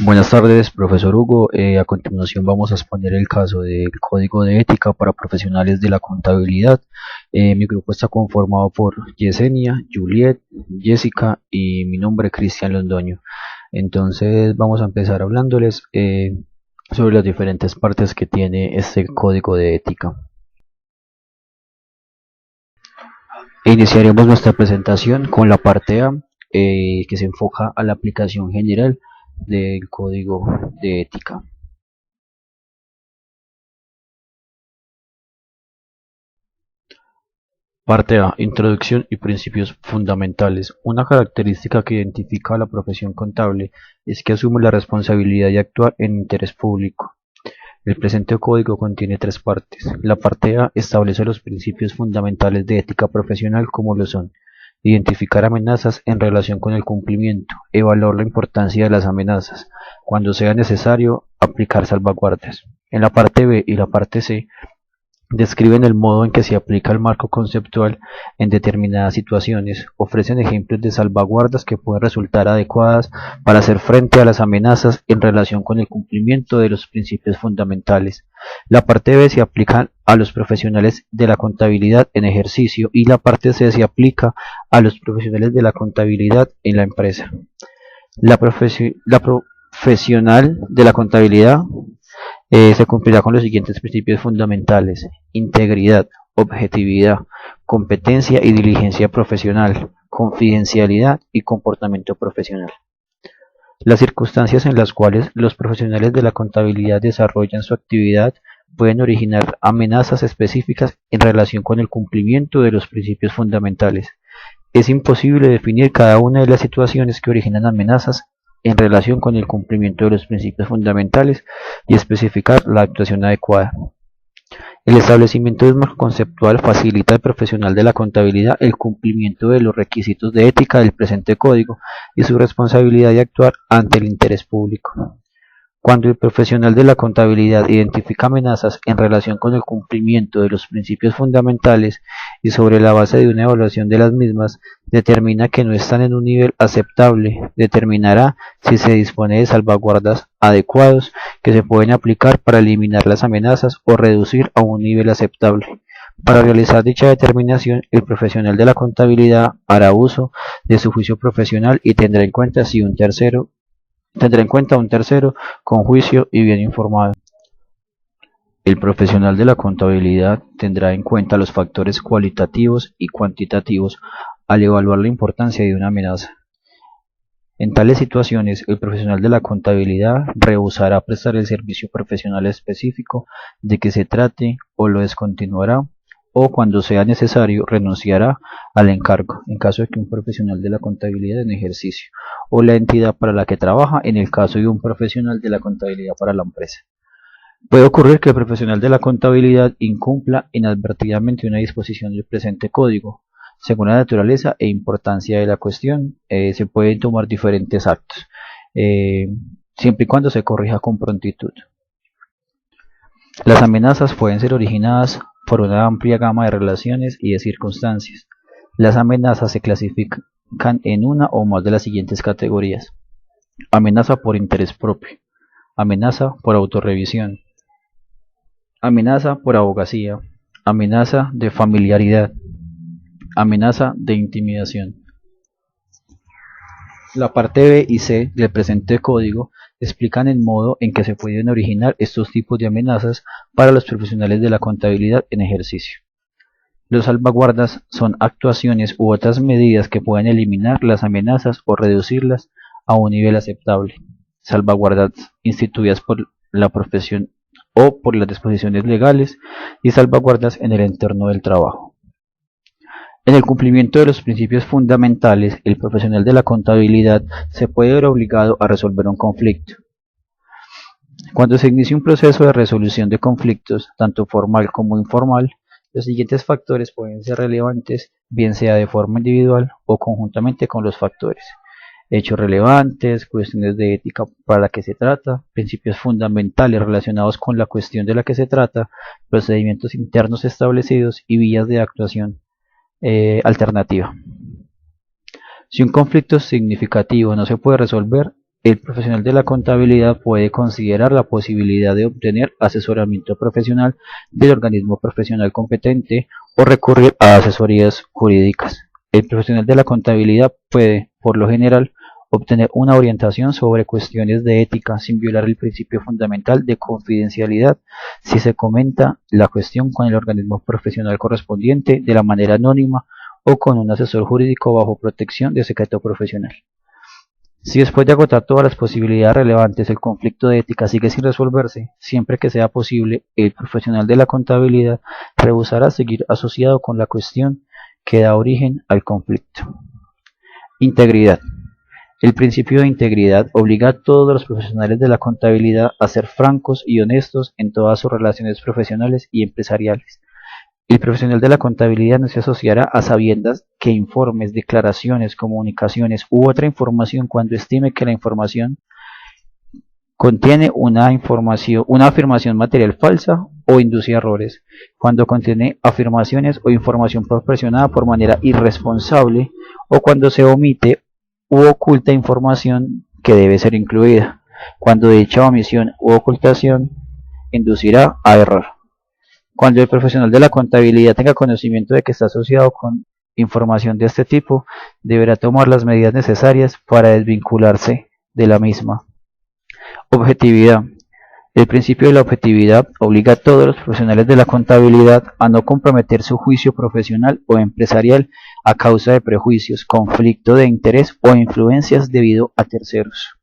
Buenas tardes, profesor Hugo. A continuación vamos a exponer el caso del Código de Ética para Profesionales de la Contabilidad. Mi grupo está conformado por Yesenia, Juliet, Jessica y mi nombre Cristian Londoño. Entonces vamos a empezar hablándoles sobre las diferentes partes que tiene este Código de Ética. Iniciaremos nuestra presentación con la parte A, que se enfoca a la aplicación general del Código de Ética. Parte A. Introducción y principios fundamentales. Una característica que identifica a la profesión contable es que asume la responsabilidad de actuar en interés público. El presente código contiene tres partes. La parte A establece los principios fundamentales de ética profesional como lo son: identificar amenazas en relación con el cumplimiento, evaluar la importancia de las amenazas, cuando sea necesario, aplicar salvaguardas. En la parte B y la parte C describen el modo en que se aplica el marco conceptual en determinadas situaciones, ofrecen ejemplos de salvaguardas que pueden resultar adecuadas para hacer frente a las amenazas en relación con el cumplimiento de los principios fundamentales. La parte B se aplica a los profesionales de la contabilidad en ejercicio y la parte C se aplica a los profesionales de la contabilidad en la empresa. La profesional de la contabilidad se cumplirá con los siguientes principios fundamentales: integridad, objetividad, competencia y diligencia profesional, confidencialidad y comportamiento profesional. Las circunstancias en las cuales los profesionales de la contabilidad desarrollan su actividad pueden originar amenazas específicas en relación con el cumplimiento de los principios fundamentales. Es imposible definir cada una de las situaciones que originan amenazas en relación con el cumplimiento de los principios fundamentales y especificar la actuación adecuada. El establecimiento de un marco conceptual facilita al profesional de la contabilidad el cumplimiento de los requisitos de ética del presente código y su responsabilidad de actuar ante el interés público. Cuando el profesional de la contabilidad identifica amenazas en relación con el cumplimiento de los principios fundamentales y sobre la base de una evaluación de las mismas, determina que no están en un nivel aceptable, determinará si se dispone de salvaguardas adecuados que se pueden aplicar para eliminar las amenazas o reducir a un nivel aceptable. Para realizar dicha determinación, el profesional de la contabilidad hará uso de su juicio profesional y tendrá en cuenta a un tercero con juicio y bien informado. El profesional de la contabilidad tendrá en cuenta los factores cualitativos y cuantitativos al evaluar la importancia de una amenaza. En tales situaciones, el profesional de la contabilidad rehusará prestar el servicio profesional específico de que se trate o lo descontinuará, o cuando sea necesario renunciará al encargo en caso de que un profesional de la contabilidad en ejercicio o la entidad para la que trabaja en el caso de un profesional de la contabilidad para la empresa. Puede ocurrir que el profesional de la contabilidad incumpla inadvertidamente una disposición del presente código. Según la naturaleza e importancia de la cuestión, se pueden tomar diferentes actos, siempre y cuando se corrija con prontitud. Las amenazas pueden ser originadas por una amplia gama de relaciones y de circunstancias. Las amenazas se clasifican en una o más de las siguientes categorías: amenaza por interés propio, amenaza por autorrevisión, amenaza por abogacía, amenaza de familiaridad, amenaza de intimidación. La parte B y C del presente código explican el modo en que se pueden originar estos tipos de amenazas para los profesionales de la contabilidad en ejercicio. Los salvaguardas son actuaciones u otras medidas que pueden eliminar las amenazas o reducirlas a un nivel aceptable. Salvaguardas instituidas por la profesión o por las disposiciones legales y salvaguardas en el entorno del trabajo. En el cumplimiento de los principios fundamentales, el profesional de la contabilidad se puede ver obligado a resolver un conflicto. Cuando se inicia un proceso de resolución de conflictos, tanto formal como informal, los siguientes factores pueden ser relevantes, bien sea de forma individual o conjuntamente con los factores: hechos relevantes, cuestiones de ética para la que se trata, principios fundamentales relacionados con la cuestión de la que se trata, procedimientos internos establecidos y vías de actuación alternativa. Si un conflicto significativo no se puede resolver, El profesional de la contabilidad puede considerar la posibilidad de obtener asesoramiento profesional del organismo profesional competente o recurrir a asesorías jurídicas. El profesional de la contabilidad puede, por lo general, obtener una orientación sobre cuestiones de ética sin violar el principio fundamental de confidencialidad si se comenta la cuestión con el organismo profesional correspondiente de la manera anónima o con un asesor jurídico bajo protección de secreto profesional. Si después de agotar todas las posibilidades relevantes el conflicto de ética sigue sin resolverse, siempre que sea posible, el profesional de la contabilidad rehusará seguir asociado con la cuestión que da origen al conflicto. Integridad. El principio de integridad obliga a todos los profesionales de la contabilidad a ser francos y honestos en todas sus relaciones profesionales y empresariales. El profesional de la contabilidad no se asociará a sabiendas que informes, declaraciones, comunicaciones u otra información cuando estime que la información contiene una afirmación material falsa o induce errores, cuando contiene afirmaciones o información proporcionada por manera irresponsable o cuando se omite u oculta información que debe ser incluida, cuando dicha omisión u ocultación inducirá a error. Cuando el profesional de la contabilidad tenga conocimiento de que está asociado con información de este tipo, deberá tomar las medidas necesarias para desvincularse de la misma. Objetividad. El principio de la objetividad obliga a todos los profesionales de la contabilidad a no comprometer su juicio profesional o empresarial a causa de prejuicios, conflicto de interés o influencias debido a terceros.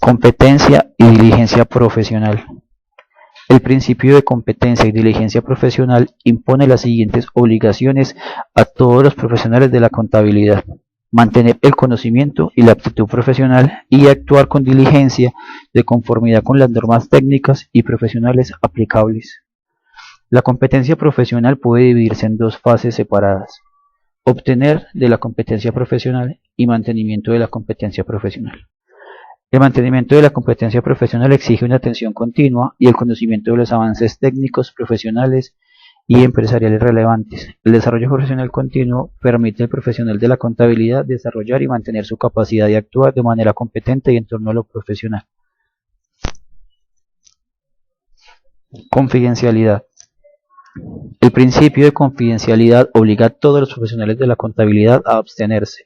Competencia y diligencia profesional. El principio de competencia y diligencia profesional impone las siguientes obligaciones a todos los profesionales de la contabilidad: mantener el conocimiento y la aptitud profesional y actuar con diligencia de conformidad con las normas técnicas y profesionales aplicables. La competencia profesional puede dividirse en dos fases separadas: obtener de la competencia profesional y mantenimiento de la competencia profesional. El mantenimiento de la competencia profesional exige una atención continua y el conocimiento de los avances técnicos, profesionales y empresariales relevantes. El desarrollo profesional continuo permite al profesional de la contabilidad desarrollar y mantener su capacidad de actuar de manera competente y en torno a lo profesional. Confidencialidad. El principio de confidencialidad obliga a todos los profesionales de la contabilidad a abstenerse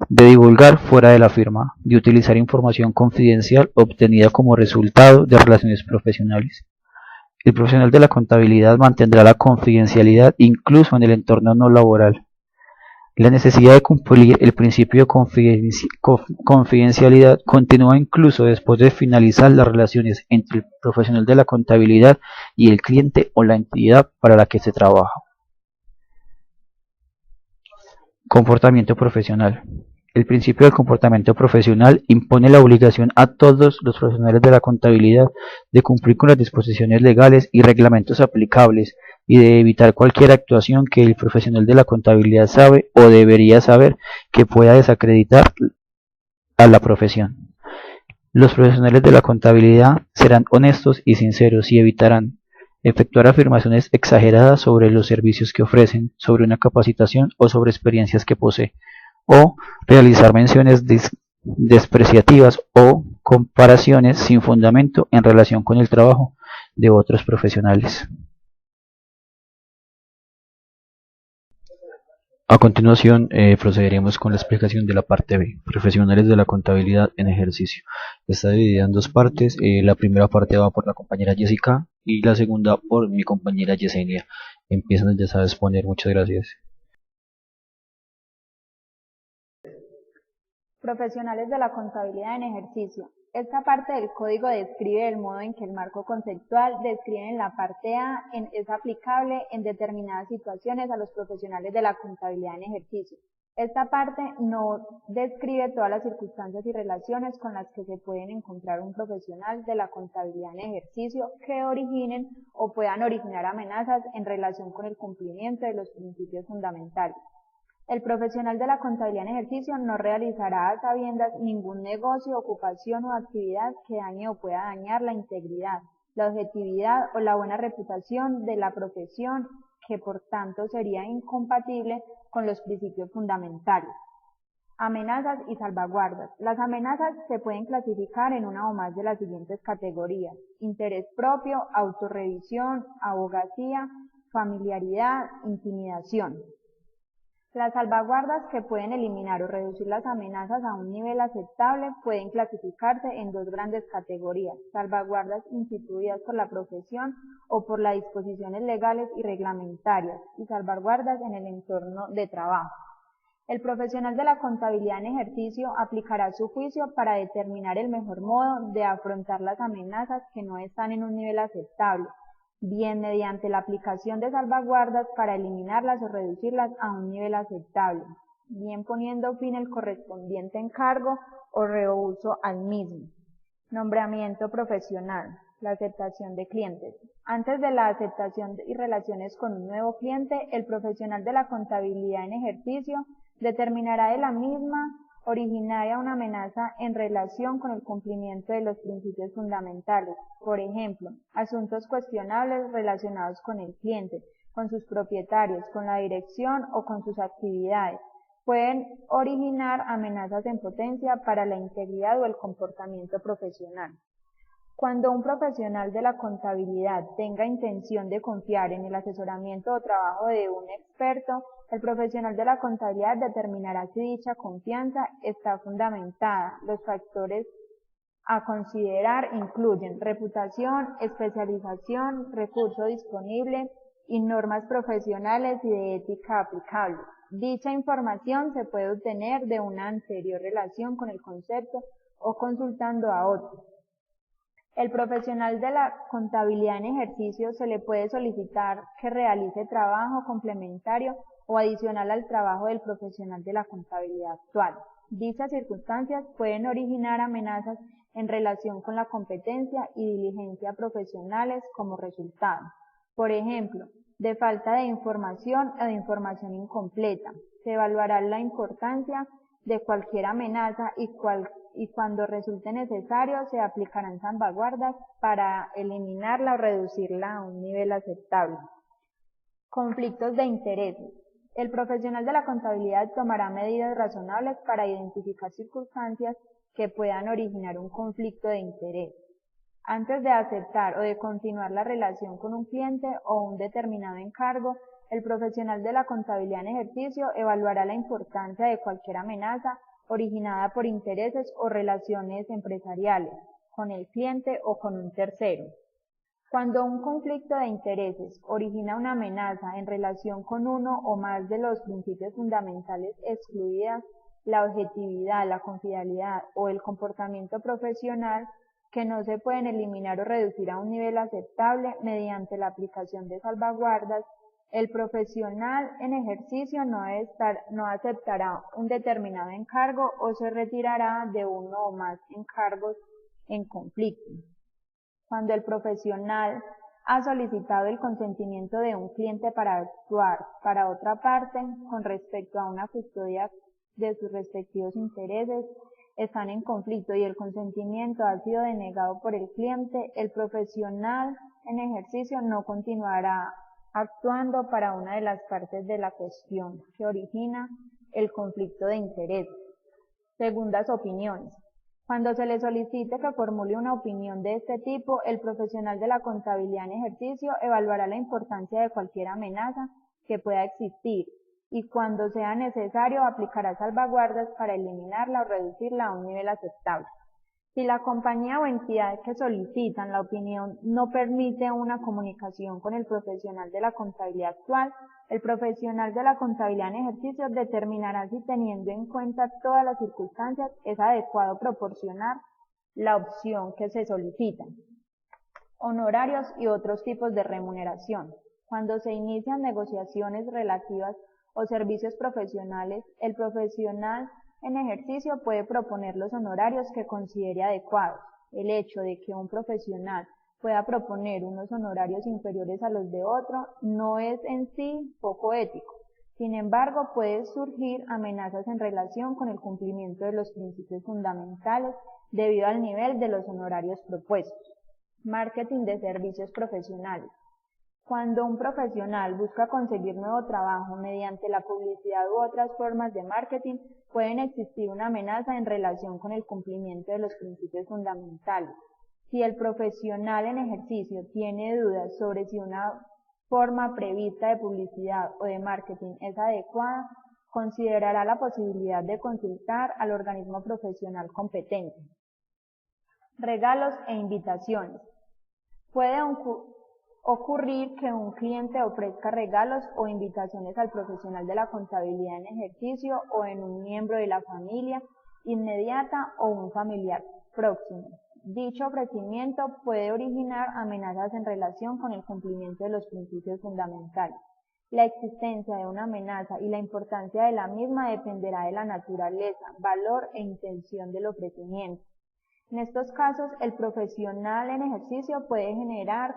de divulgar fuera de la firma, de utilizar información confidencial obtenida como resultado de relaciones profesionales. El profesional de la contabilidad mantendrá la confidencialidad incluso en el entorno no laboral. La necesidad de cumplir el principio de confidencialidad continúa incluso después de finalizar las relaciones entre el profesional de la contabilidad y el cliente o la entidad para la que se trabaja. Comportamiento profesional. El principio del comportamiento profesional impone la obligación a todos los profesionales de la contabilidad de cumplir con las disposiciones legales y reglamentos aplicables y de evitar cualquier actuación que el profesional de la contabilidad sabe o debería saber que pueda desacreditar a la profesión. Los profesionales de la contabilidad serán honestos y sinceros y evitarán efectuar afirmaciones exageradas sobre los servicios que ofrecen, sobre una capacitación o sobre experiencias que posee, o realizar menciones despreciativas o comparaciones sin fundamento en relación con el trabajo de otros profesionales. A continuación, procederemos con la explicación de la parte B, profesionales de la contabilidad en ejercicio. Está dividida en dos partes. La primera parte va por la compañera Jessica y la segunda por mi compañera Yesenia. Empiezan ya a exponer. Muchas gracias. Profesionales de la contabilidad en ejercicio. Esta parte del código describe el modo en que el marco conceptual describe en la parte A es aplicable en determinadas situaciones a los profesionales de la contabilidad en ejercicio. Esta parte no describe todas las circunstancias y relaciones con las que se pueden encontrar un profesional de la contabilidad en ejercicio que originen o puedan originar amenazas en relación con el cumplimiento de los principios fundamentales. El profesional de la contabilidad en ejercicio no realizará a sabiendas ningún negocio, ocupación o actividad que dañe o pueda dañar la integridad, la objetividad o la buena reputación de la profesión, que por tanto sería incompatible con los principios fundamentales. Amenazas y salvaguardas. Las amenazas se pueden clasificar en una o más de las siguientes categorías: interés propio, autorrevisión, abogacía, familiaridad, intimidación. Las salvaguardas, que pueden eliminar o reducir las amenazas a un nivel aceptable, pueden clasificarse en dos grandes categorías: salvaguardas instituidas por la profesión o por las disposiciones legales y reglamentarias, y salvaguardas en el entorno de trabajo. El profesional de la contabilidad en ejercicio aplicará su juicio para determinar el mejor modo de afrontar las amenazas que no están en un nivel aceptable, bien mediante la aplicación de salvaguardas para eliminarlas o reducirlas a un nivel aceptable, bien poniendo fin al correspondiente encargo o reuso al mismo. Nombramiento profesional. La aceptación de clientes. Antes de la aceptación y relaciones con un nuevo cliente, el profesional de la contabilidad en ejercicio determinará de la misma originaria una amenaza en relación con el cumplimiento de los principios fundamentales. Por ejemplo, asuntos cuestionables relacionados con el cliente, con sus propietarios, con la dirección o con sus actividades. Pueden originar amenazas en potencia para la integridad o el comportamiento profesional. Cuando un profesional de la contabilidad tenga intención de confiar en el asesoramiento o trabajo de un experto, el profesional de la contabilidad determinará si dicha confianza está fundamentada. Los factores a considerar incluyen reputación, especialización, recurso disponible y normas profesionales y de ética aplicables. Dicha información se puede obtener de una anterior relación con el concepto o consultando a otros. El profesional de la contabilidad en ejercicio se le puede solicitar que realice trabajo complementario o adicional al trabajo del profesional de la contabilidad actual. Dichas circunstancias pueden originar amenazas en relación con la competencia y diligencia profesionales como resultado. Por ejemplo, de falta de información o de información incompleta. Se evaluará la importancia de cualquier amenaza y cuando resulte necesario se aplicarán salvaguardas para eliminarla o reducirla a un nivel aceptable. Conflictos de intereses. El profesional de la contabilidad tomará medidas razonables para identificar circunstancias que puedan originar un conflicto de interés. Antes de aceptar o de continuar la relación con un cliente o un determinado encargo, el profesional de la contabilidad en ejercicio evaluará la importancia de cualquier amenaza originada por intereses o relaciones empresariales, con el cliente o con un tercero. Cuando un conflicto de intereses origina una amenaza en relación con uno o más de los principios fundamentales excluidas, la objetividad, la confidencialidad o el comportamiento profesional, que no se pueden eliminar o reducir a un nivel aceptable mediante la aplicación de salvaguardas, el profesional en ejercicio no aceptará un determinado encargo o se retirará de uno o más encargos en conflicto. Cuando el profesional ha solicitado el consentimiento de un cliente para actuar para otra parte con respecto a una custodia de sus respectivos intereses, están en conflicto y el consentimiento ha sido denegado por el cliente, el profesional en ejercicio no continuará actuando para una de las partes de la cuestión que origina el conflicto de interés. Segundas opiniones. Cuando se le solicite que formule una opinión de este tipo, el profesional de la contabilidad en ejercicio evaluará la importancia de cualquier amenaza que pueda existir y cuando sea necesario aplicará salvaguardas para eliminarla o reducirla a un nivel aceptable. Si la compañía o entidad que solicitan la opinión no permite una comunicación con el profesional de la contabilidad actual, el profesional de la contabilidad en ejercicio determinará si, teniendo en cuenta todas las circunstancias, es adecuado proporcionar la opción que se solicita. Honorarios y otros tipos de remuneración. Cuando se inician negociaciones relativas o servicios profesionales, el profesional en ejercicio puede proponer los honorarios que considere adecuados. El hecho de que un profesional pueda proponer unos honorarios inferiores a los de otro no es en sí poco ético. Sin embargo, pueden surgir amenazas en relación con el cumplimiento de los principios fundamentales debido al nivel de los honorarios propuestos. Marketing de servicios profesionales. Cuando un profesional busca conseguir nuevo trabajo mediante la publicidad u otras formas de marketing, pueden existir una amenaza en relación con el cumplimiento de los principios fundamentales. Si el profesional en ejercicio tiene dudas sobre si una forma prevista de publicidad o de marketing es adecuada, considerará la posibilidad de consultar al organismo profesional competente. Regalos e invitaciones. Puede ocurrir que un cliente ofrezca regalos o invitaciones al profesional de la contabilidad en ejercicio o en un miembro de la familia inmediata o un familiar próximo. Dicho ofrecimiento puede originar amenazas en relación con el cumplimiento de los principios fundamentales. La existencia de una amenaza y la importancia de la misma dependerá de la naturaleza, valor e intención del ofrecimiento. En estos casos, el profesional en ejercicio puede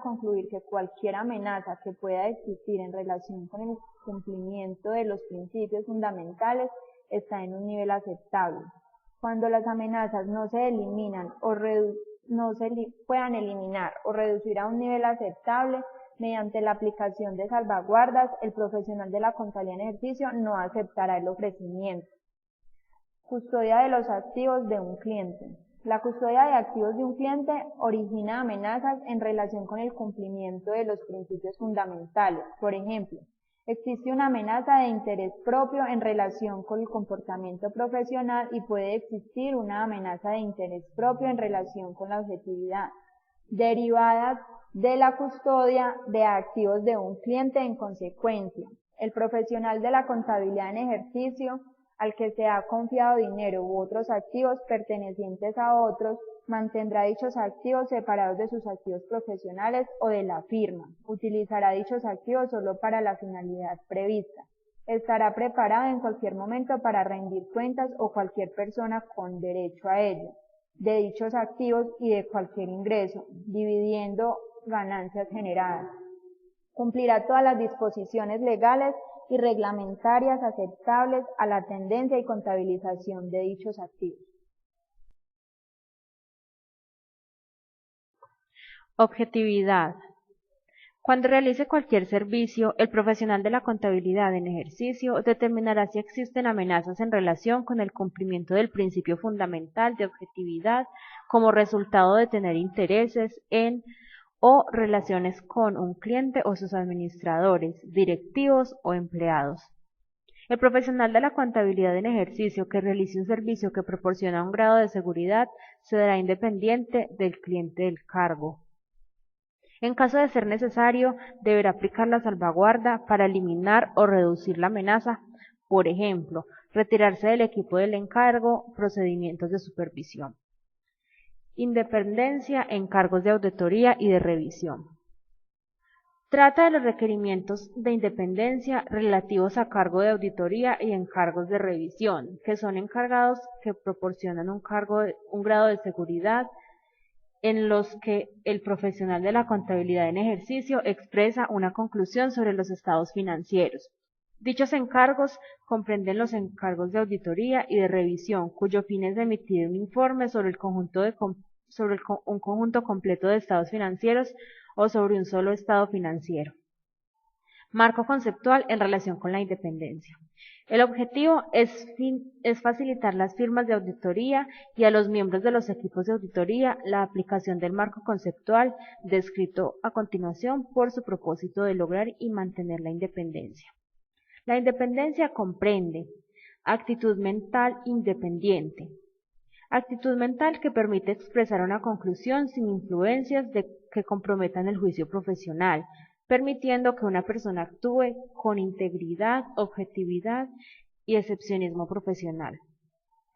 concluir que cualquier amenaza que pueda existir en relación con el cumplimiento de los principios fundamentales está en un nivel aceptable. Cuando las amenazas no se eliminan puedan eliminar o reducir a un nivel aceptable mediante la aplicación de salvaguardas, el profesional de la contabilidad en ejercicio no aceptará el ofrecimiento. Custodia de los activos de un cliente. La custodia de activos de un cliente origina amenazas en relación con el cumplimiento de los principios fundamentales. Por ejemplo, existe una amenaza de interés propio en relación con el comportamiento profesional y puede existir una amenaza de interés propio en relación con la objetividad, derivadas de la custodia de activos de un cliente. En consecuencia, el profesional de la contabilidad en ejercicio al que se ha confiado dinero u otros activos pertenecientes a otros, mantendrá dichos activos separados de sus activos profesionales o de la firma. Utilizará dichos activos solo para la finalidad prevista. Estará preparado en cualquier momento para rendir cuentas o cualquier persona con derecho a ello, de dichos activos y de cualquier ingreso, dividiendo ganancias generadas. Cumplirá todas las disposiciones legales y reglamentarias aceptables a la tendencia y contabilización de dichos activos. Objetividad. Cuando realice cualquier servicio, el profesional de la contabilidad en ejercicio determinará si existen amenazas en relación con el cumplimiento del principio fundamental de objetividad como resultado de tener intereses en o relaciones con un cliente o sus administradores, directivos o empleados. El profesional de la contabilidad en ejercicio que realice un servicio que proporciona un grado de seguridad será independiente del cliente del cargo. En caso de ser necesario, deberá aplicar la salvaguarda para eliminar o reducir la amenaza, por ejemplo, retirarse del equipo del encargo, procedimientos de supervisión. Independencia en cargos de auditoría y de revisión. Trata de los requerimientos de independencia relativos a cargo de auditoría y encargos de revisión, que son encargados que proporcionan un grado de seguridad en los que el profesional de la contabilidad en ejercicio expresa una conclusión sobre los estados financieros. Dichos encargos comprenden los encargos de auditoría y de revisión, cuyo fin es emitir un informe sobre un conjunto completo de estados financieros o sobre un solo estado financiero. Marco conceptual en relación con la independencia. El objetivo es facilitar las firmas de auditoría y a los miembros de los equipos de auditoría la aplicación del marco conceptual descrito a continuación por su propósito de lograr y mantener la independencia. La independencia comprende actitud mental independiente. Actitud mental que permite expresar una conclusión sin influencias que comprometan el juicio profesional, permitiendo que una persona actúe con integridad, objetividad y excepcionismo profesional.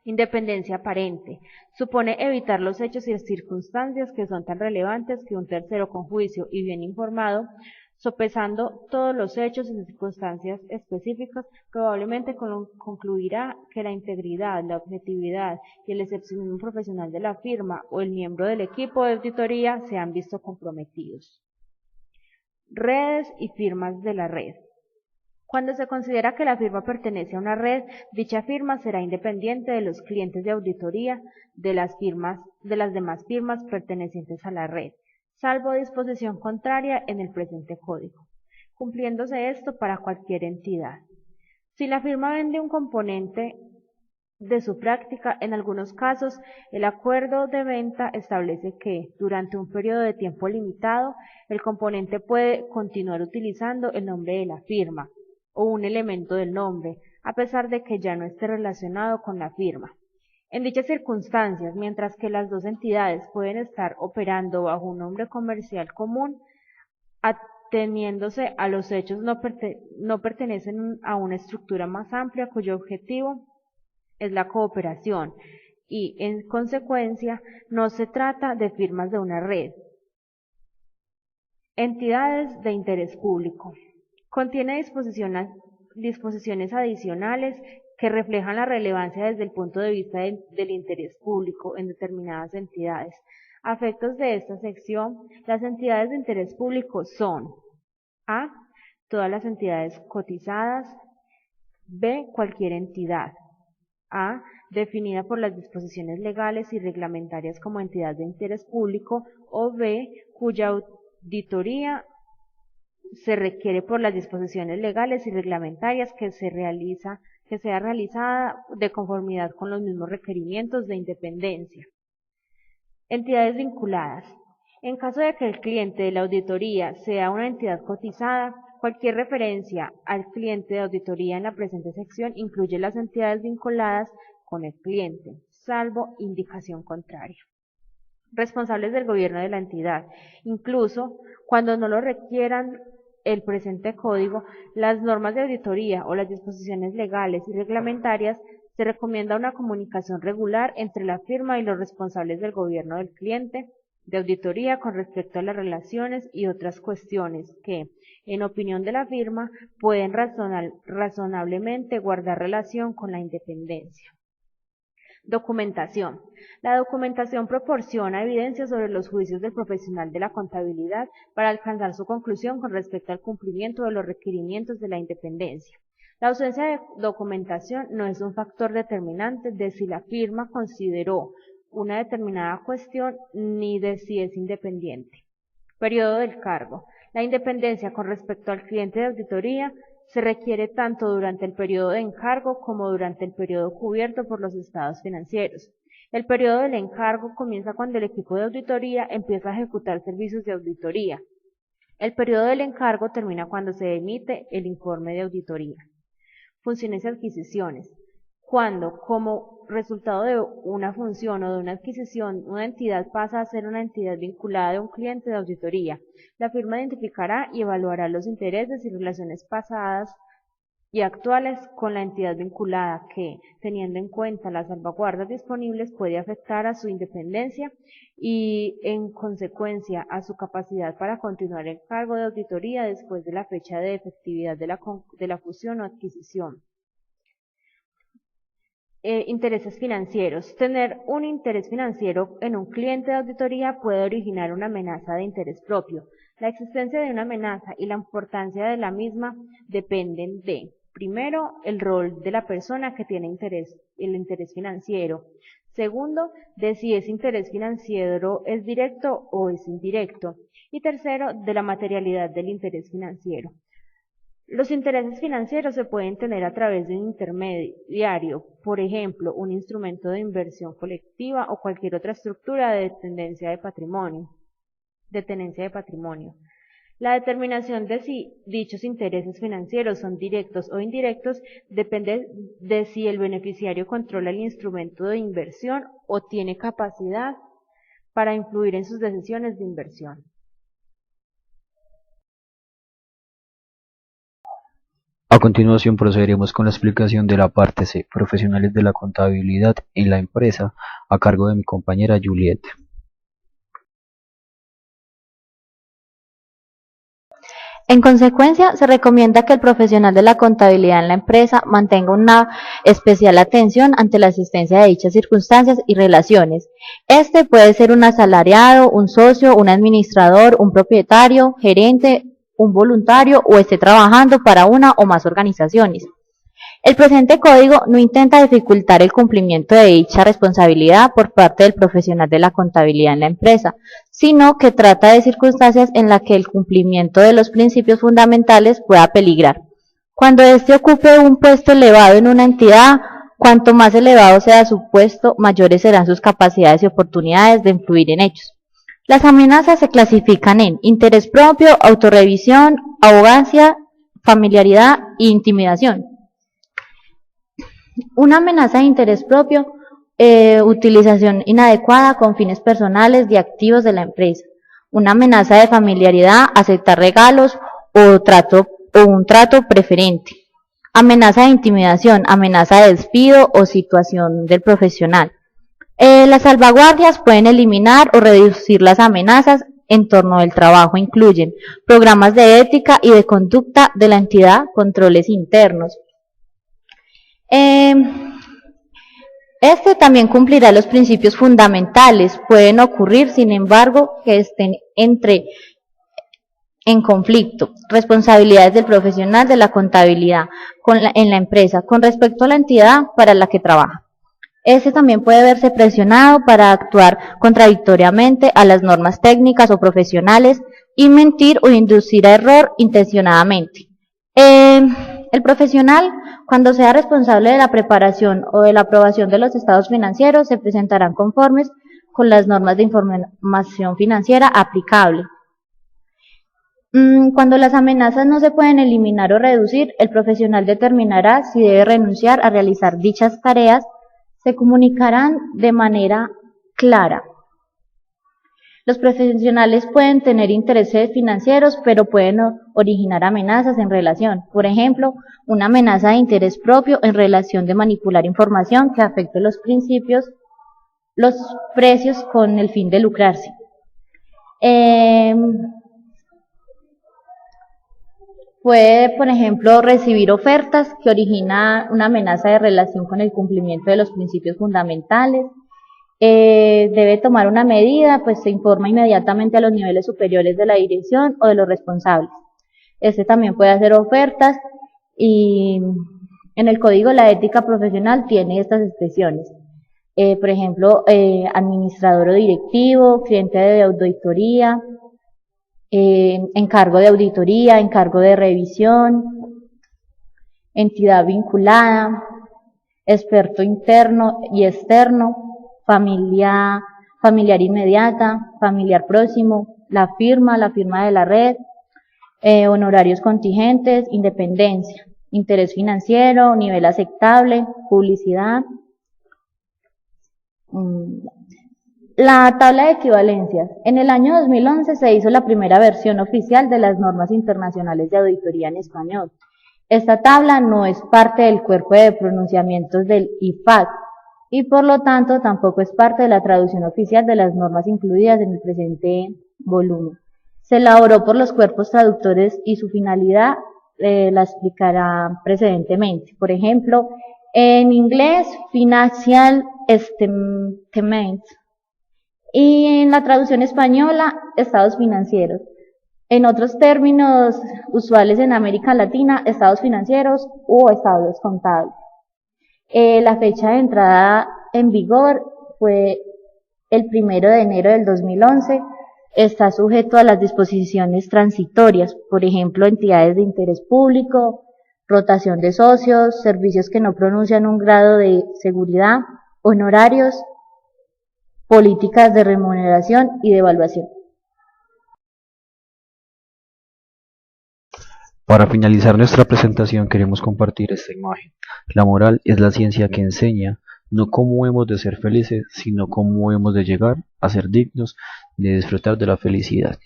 Independencia aparente. Supone evitar los hechos y circunstancias que son tan relevantes que un tercero con juicio y bien informado, sopesando todos los hechos y circunstancias específicas, probablemente concluirá que la integridad, la objetividad y el excepcionismo profesional de la firma o el miembro del equipo de auditoría se han visto comprometidos. Redes y firmas de la red. Cuando se considera que la firma pertenece a una red, dicha firma será independiente de los clientes de auditoría de las demás firmas pertenecientes a la red, salvo disposición contraria en el presente código, cumpliéndose esto para cualquier entidad. Si la firma vende un componente de su práctica, en algunos casos, el acuerdo de venta establece que, durante un periodo de tiempo limitado, el componente puede continuar utilizando el nombre de la firma o un elemento del nombre, a pesar de que ya no esté relacionado con la firma. En dichas circunstancias, mientras que las dos entidades pueden estar operando bajo un nombre comercial común, ateniéndose a los hechos no pertenecen a una estructura más amplia cuyo objetivo es la cooperación y, en consecuencia, no se trata de firmas de una red. Entidades de interés público. Contiene disposiciones adicionales que reflejan la relevancia desde el punto de vista del interés público en determinadas entidades. A efectos de esta sección, las entidades de interés público son: A. Todas las entidades cotizadas. B. Cualquier entidad. A. Definida por las disposiciones legales y reglamentarias como entidad de interés público, o B. Cuya auditoría se requiere por las disposiciones legales y reglamentarias que sea realizada de conformidad con los mismos requerimientos de independencia. Entidades vinculadas. En caso de que el cliente de la auditoría sea una entidad cotizada, cualquier referencia al cliente de auditoría en la presente sección incluye las entidades vinculadas con el cliente, salvo indicación contraria. Responsables del gobierno de la entidad. Incluso cuando no lo requieran el presente código, las normas de auditoría o las disposiciones legales y reglamentarias, se recomienda una comunicación regular entre la firma y los responsables del gobierno del cliente de auditoría con respecto a las relaciones y otras cuestiones que, en opinión de la firma, pueden razonablemente guardar relación con la independencia. Documentación. La documentación proporciona evidencia sobre los juicios del profesional de la contabilidad para alcanzar su conclusión con respecto al cumplimiento de los requerimientos de la independencia. La ausencia de documentación no es un factor determinante de si la firma consideró una determinada cuestión ni de si es independiente. Periodo del cargo. La independencia con respecto al cliente de auditoría se requiere tanto durante el periodo de encargo como durante el periodo cubierto por los estados financieros. El periodo del encargo comienza cuando el equipo de auditoría empieza a ejecutar servicios de auditoría. El periodo del encargo termina cuando se emite el informe de auditoría. Funciones y adquisiciones. Cuando, como resultado de una función o de una adquisición, una entidad pasa a ser una entidad vinculada a un cliente de auditoría, la firma identificará y evaluará los intereses y relaciones pasadas y actuales con la entidad vinculada que, teniendo en cuenta las salvaguardas disponibles, puede afectar a su independencia y, en consecuencia, a su capacidad para continuar el cargo de auditoría después de la fecha de efectividad de la fusión o adquisición. Intereses financieros. Tener un interés financiero en un cliente de auditoría puede originar una amenaza de interés propio. La existencia de una amenaza y la importancia de la misma dependen de, primero, el rol de la persona que tiene el interés financiero. Segundo, de si ese interés financiero es directo o es indirecto. Y tercero, de la materialidad del interés financiero. Los intereses financieros se pueden tener a través de un intermediario, por ejemplo, un instrumento de inversión colectiva o cualquier otra estructura de tenencia de patrimonio. La determinación de si dichos intereses financieros son directos o indirectos depende de si el beneficiario controla el instrumento de inversión o tiene capacidad para influir en sus decisiones de inversión. A continuación procederemos con la explicación de la parte C, profesionales de la contabilidad en la empresa, a cargo de mi compañera Juliet. En consecuencia, se recomienda que el profesional de la contabilidad en la empresa mantenga una especial atención ante la existencia de dichas circunstancias y relaciones. Este puede ser un asalariado, un socio, un administrador, un propietario, gerente, un voluntario o esté trabajando para una o más organizaciones. El presente código no intenta dificultar el cumplimiento de dicha responsabilidad por parte del profesional de la contabilidad en la empresa, sino que trata de circunstancias en las que el cumplimiento de los principios fundamentales pueda peligrar. Cuando éste ocupe un puesto elevado en una entidad, cuanto más elevado sea su puesto, mayores serán sus capacidades y oportunidades de influir en ellos. Las amenazas se clasifican en interés propio, autorrevisión, arrogancia, familiaridad e intimidación. Una amenaza de interés propio, utilización inadecuada con fines personales de activos de la empresa. Una amenaza de familiaridad, aceptar regalos o un trato preferente. Amenaza de intimidación, amenaza de despido o situación del profesional. Las salvaguardias pueden eliminar o reducir las amenazas en torno del trabajo. Incluyen programas de ética y de conducta de la entidad, controles internos. Este también cumplirá los principios fundamentales. Pueden ocurrir, sin embargo, que estén en conflicto. Responsabilidades del profesional de la contabilidad en la empresa con respecto a la entidad para la que trabaja. Este también puede verse presionado para actuar contradictoriamente a las normas técnicas o profesionales y mentir o inducir a error intencionadamente. El profesional, cuando sea responsable de la preparación o de la aprobación de los estados financieros, se presentarán conformes con las normas de información financiera aplicable. Cuando las amenazas no se pueden eliminar o reducir, el profesional determinará si debe renunciar a realizar dichas tareas. Se comunicarán de manera clara. Los profesionales pueden tener intereses financieros, pero pueden originar amenazas en relación. Por ejemplo, una amenaza de interés propio en relación de manipular información que afecte los precios con el fin de lucrarse. Puede, por ejemplo, recibir ofertas que originan una amenaza de relación con el cumplimiento de los principios fundamentales. Debe tomar una medida, pues se informa inmediatamente a los niveles superiores de la dirección o de los responsables. Este también puede hacer ofertas y en el código la ética profesional tiene estas expresiones. Por ejemplo, administrador o directivo, cliente de auditoría, encargo de auditoría, encargo de revisión, entidad vinculada, experto interno y externo, familiar inmediata, familiar próximo, la firma de la red, honorarios contingentes, independencia, interés financiero, nivel aceptable, publicidad. La tabla de equivalencias. En el año 2011 se hizo la primera versión oficial de las normas internacionales de auditoría en español. Esta tabla no es parte del cuerpo de pronunciamientos del IFAC y por lo tanto tampoco es parte de la traducción oficial de las normas incluidas en el presente volumen. Se elaboró por los cuerpos traductores y su finalidad la explicará precedentemente. Por ejemplo, en inglés, Financial Statements, y en la traducción española, estados financieros. En otros términos usuales en América Latina, estados financieros o estados contables. La fecha de entrada en vigor fue el 1 de enero del 2011. Está sujeto a las disposiciones transitorias, por ejemplo, entidades de interés público, rotación de socios, servicios que no pronuncian un grado de seguridad, honorarios, políticas de remuneración y de evaluación. Para finalizar nuestra presentación queremos compartir esta imagen. La moral es la ciencia que enseña no cómo hemos de ser felices, sino cómo hemos de llegar a ser dignos de disfrutar de la felicidad.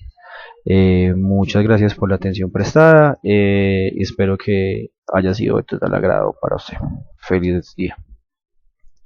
Muchas gracias por la atención prestada. Espero que haya sido de total agrado para usted. Feliz día.